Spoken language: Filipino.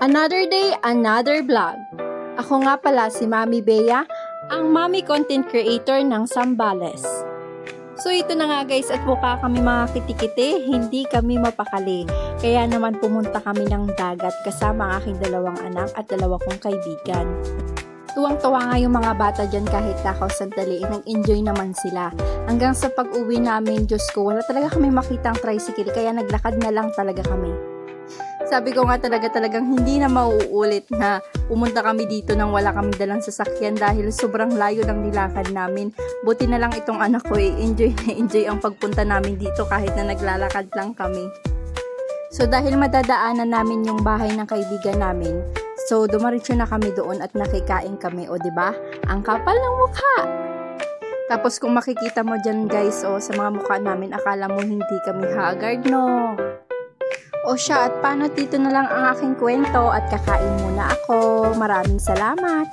Another day, another vlog. Ako nga pala si Mami Bea, ang Mami Content Creator ng Zambales. So ito na nga guys, at mukha kami mga kitikite, hindi kami mapakali. Kaya naman pumunta kami ng dagat kasama ang aking dalawang anak at dalawa kong kaibigan. Tuwang-tuwa nga yung mga bata dyan kahit takaw sandali, nag-enjoy naman sila. Hanggang sa pag-uwi namin, Diyos ko, wala talaga kami makitang tricycle, kaya naglakad na lang talaga kami. Sabi ko nga talagang hindi na mauulit na pumunta kami dito nang wala kami dalang sasakyan dahil sobrang layo ng nilakad namin. Buti na lang itong anak ko enjoy na enjoy ang pagpunta namin dito kahit na naglalakad lang kami. So dahil madadaanan namin yung bahay ng kaibigan namin, so dumaritso na kami doon at nakikain kami, o diba? Ang kapal ng mukha! Tapos kung makikita mo dyan guys, sa mga mukha namin, akala mo hindi kami haggard, no? O siya, at paano dito na lang ang aking kwento at kakain muna ako. Maraming salamat!